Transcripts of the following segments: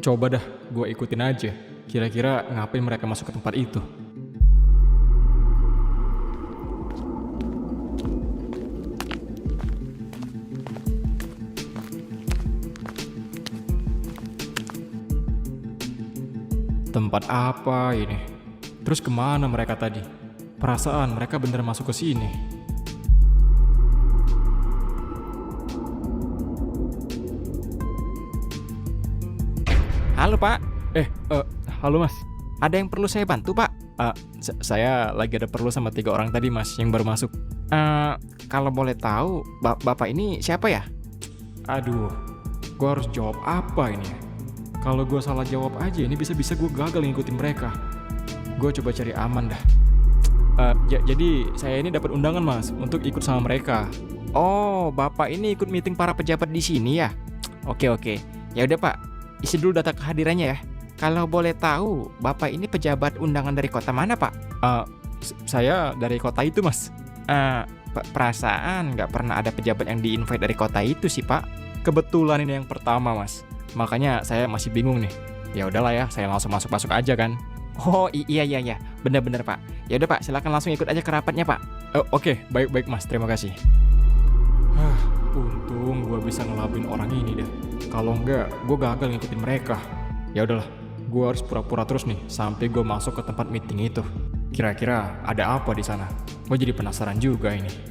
Coba dah, gue ikutin aja. Kira-kira ngapain mereka masuk ke tempat itu? Tempat apa ini? Terus kemana mereka tadi? Perasaan mereka bener masuk ke sini. Halo Pak, Halo mas. ada yang perlu saya bantu Pak? Saya lagi ada perlu sama 3 orang tadi mas yang baru masuk. Kalau boleh tahu, Bapak ini siapa ya? Aduh, gue harus jawab apa ini ya? Kalau gue salah jawab aja, ini bisa-bisa gue gagal ngikutin mereka. Gue coba cari aman dah. Jadi saya ini dapat undangan mas untuk ikut sama mereka. Oh, Bapak ini ikut meeting para pejabat di sini ya? Oke. Ya udah Pak, isi dulu data kehadirannya ya. Kalau boleh tahu, Bapak ini pejabat undangan dari kota mana Pak? Saya dari kota itu mas. Perasaan nggak pernah ada pejabat yang di-invite dari kota itu sih Pak. Kebetulan ini yang pertama mas. Makanya saya masih bingung nih. Ya udahlah ya, saya langsung masuk aja kan. Oh iya, bener Pak. Ya udah Pak, silakan langsung ikut aja ke rapatnya Pak. Oke, baik mas, terima kasih. Untung gue bisa ngelabuin orang ini deh. Kalau enggak, gue gagal ngikutin mereka. Ya udahlah, gue harus pura-pura terus nih sampai gue masuk ke tempat meeting itu. Kira-kira ada apa di sana? Gue jadi penasaran juga ini.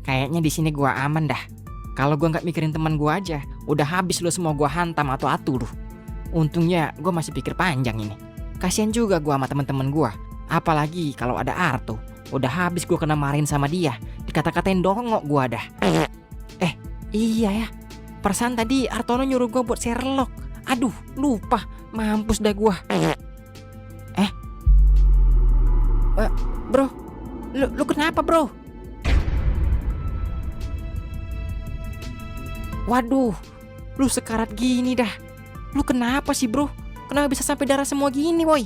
Kayaknya di sini gua aman dah. Kalau gua nggak mikirin teman gua aja, udah habis lo semua gua hantam atau atur. Untungnya gua masih pikir panjang ini. Kasian juga gua sama teman-teman gua. Apalagi kalau ada Arto. Udah habis gua kena marahin sama dia. Dikata-katain dongok gua dah. Iya ya. Perasaan tadi Artono nyuruh gua buat Sherlock. Aduh, lupa. Mampus dah gua. Bro. Lu kenapa, bro? Waduh, lu sekarat gini dah. Lu kenapa sih bro? Kenapa bisa sampai darah semua gini woi?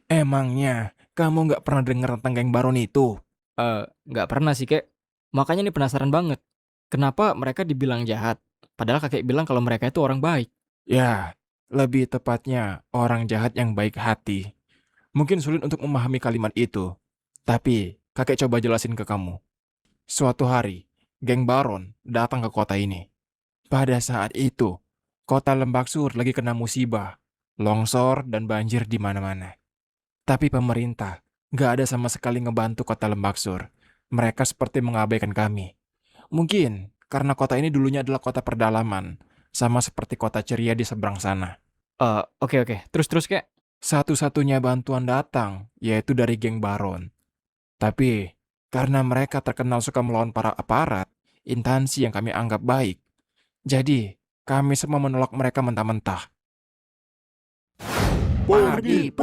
Emangnya kamu nggak pernah dengar tentang geng Baron itu? Nggak pernah sih kek. Makanya nih penasaran banget. Kenapa mereka dibilang jahat? Padahal kakek bilang kalau mereka itu orang baik. Ya, lebih tepatnya orang jahat yang baik hati. Mungkin sulit untuk memahami kalimat itu, tapi kakek coba jelasin ke kamu. Suatu hari, geng Baron datang ke kota ini. Pada saat itu, kota Lembaksur lagi kena musibah, longsor dan banjir di mana-mana. Tapi pemerintah nggak ada sama sekali ngebantu kota Lembaksur. Mereka seperti mengabaikan kami. Mungkin karena kota ini dulunya adalah kota perdalaman, sama seperti kota ceria di seberang sana. Oke. Terus kek. Satu-satunya bantuan datang, yaitu dari geng Baron. Tapi, karena mereka terkenal suka melawan para aparat, instansi yang kami anggap baik, jadi kami semua menolak mereka mentah-mentah. Pergi!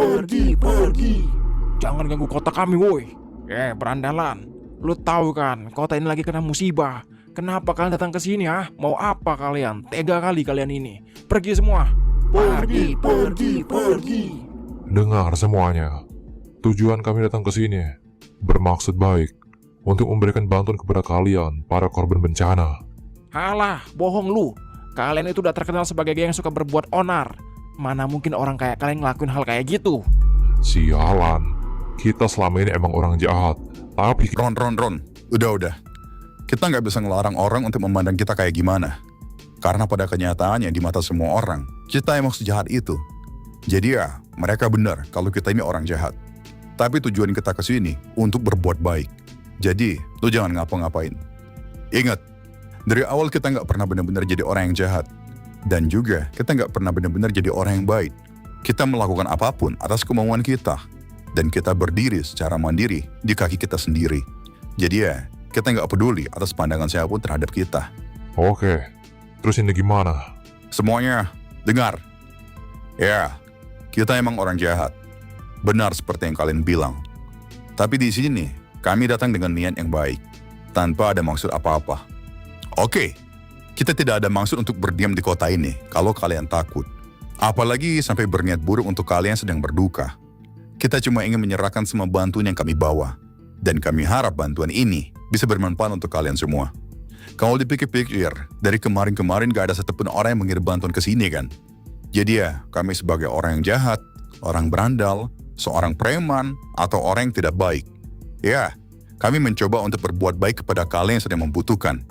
Jangan ganggu kota kami, woi. Berandalan. Lu tahu kan, kota ini lagi kena musibah. Kenapa kalian datang ke sini, ah? Mau apa kalian? Tega kali kalian ini. Pergi semua. Pergi! Dengar semuanya. Tujuan kami datang ke sini bermaksud baik untuk memberikan bantuan kepada kalian, para korban bencana. Halah, bohong lu. Kalian itu udah terkenal sebagai geng yang suka berbuat onar. Mana mungkin orang kayak kalian ngelakuin hal kayak gitu? Sialan. Kita selama ini emang orang jahat. Tapi Ron. Udah. Kita nggak bisa ngelarang orang untuk memandang kita kayak gimana. Karena pada kenyataannya di mata semua orang, kita emang sejahat itu. Jadi ya, mereka benar kalau kita ini orang jahat. Tapi tujuan kita ke sini untuk berbuat baik. Jadi, lu jangan ngapa-ngapain. Ingat, dari awal kita nggak pernah benar-benar jadi orang yang jahat. Dan juga, kita nggak pernah benar-benar jadi orang yang baik. Kita melakukan apapun atas kemauan kita. Dan kita berdiri secara mandiri di kaki kita sendiri. Jadi ya, kita nggak peduli atas pandangan siapapun terhadap kita. Oke, terus ini gimana? Semuanya, dengar. Ya, kita emang orang jahat. Benar seperti yang kalian bilang. Tapi di sini nih, kami datang dengan niat yang baik. Tanpa ada maksud apa-apa. Oke, Kita tidak ada maksud untuk berdiam di kota ini kalau kalian takut. Apalagi sampai berniat buruk untuk kalian sedang berduka. Kita cuma ingin menyerahkan semua bantuan yang kami bawa. Dan kami harap bantuan ini bisa bermanfaat untuk kalian semua. Kalau dipikir-pikir, dari kemarin-kemarin gak ada satupun orang yang mengirim bantuan ke sini kan? Jadi ya, kami sebagai orang yang jahat, orang berandal, seorang preman, atau orang yang tidak baik. Ya, kami mencoba untuk berbuat baik kepada kalian yang sedang membutuhkan.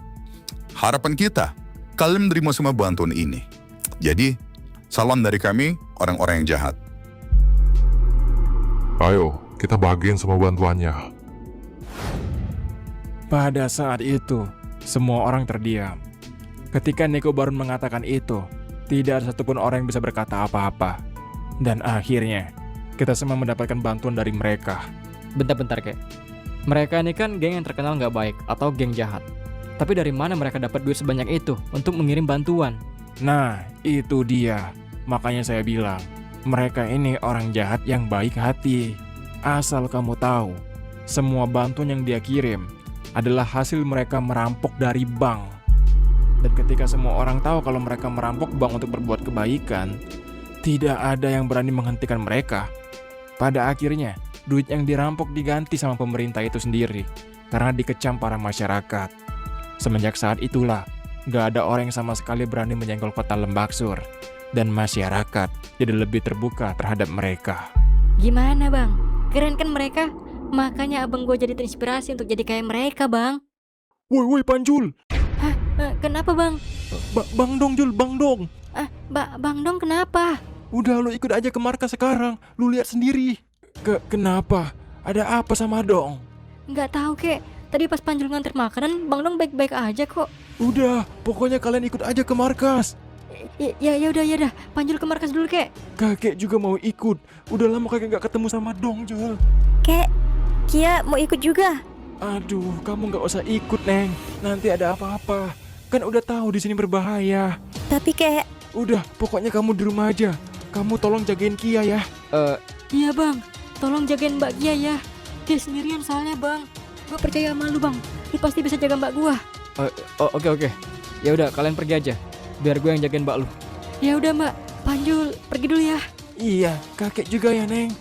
Harapan kita, kalian menerima semua bantuan ini. Jadi, salam dari kami, orang-orang yang jahat. Ayo, kita bagiin semua bantuannya. Pada saat itu, semua orang terdiam. Ketika Nico baru mengatakan itu, tidak ada satupun orang yang bisa berkata apa-apa. Dan akhirnya, kita semua mendapatkan bantuan dari mereka. Bentar-bentar kek. Mereka ini kan geng yang terkenal nggak baik atau geng jahat. Tapi dari mana mereka dapat duit sebanyak itu untuk mengirim bantuan? Nah, itu dia. Makanya saya bilang, mereka ini orang jahat yang baik hati. Asal kamu tahu, semua bantuan yang dia kirim adalah hasil mereka merampok dari bank. Dan ketika semua orang tahu kalau mereka merampok bank untuk berbuat kebaikan, tidak ada yang berani menghentikan mereka. Pada akhirnya, duit yang dirampok diganti sama pemerintah itu sendiri karena dikecam para masyarakat. Semenjak saat itulah, gak ada orang yang sama sekali berani menyenggol kota Lembaksur. Dan masyarakat jadi lebih terbuka terhadap mereka. Gimana bang? Keren kan mereka? Makanya abang gue jadi terinspirasi untuk jadi kayak mereka bang. Woi Panjul, Kenapa bang? bang dong Jul, bang dong. Bang dong kenapa? Udah lo ikut aja ke markas sekarang, lu lihat sendiri. Kenapa? Ada apa sama Dong? Nggak tahu kek. Tadi pas Panjul nganter makanan, bang dong baik-baik aja kok. Udah, pokoknya kalian ikut aja ke markas. Ya udah. Panjul ke markas dulu kek. Kakek juga mau ikut. Udah lama kakek gak ketemu sama Dong, Jul. Kek, Kia mau ikut juga. Aduh, kamu gak usah ikut, Neng. Nanti ada apa-apa. Kan udah tahu di sini berbahaya. Tapi kek, Udah, pokoknya kamu di rumah aja. Kamu tolong jagain Kia ya. Iya bang, tolong jagain Mbak Kia ya. Dia sendirian soalnya bang. Gue percaya sama lu bang. Dia pasti bisa jaga Mbak gua. Oke. Ya udah, kalian pergi aja. Biar gue yang jagain mbak lu. Ya udah Mbak, Panjul pergi dulu ya. Iya, kakek juga ya, Neng.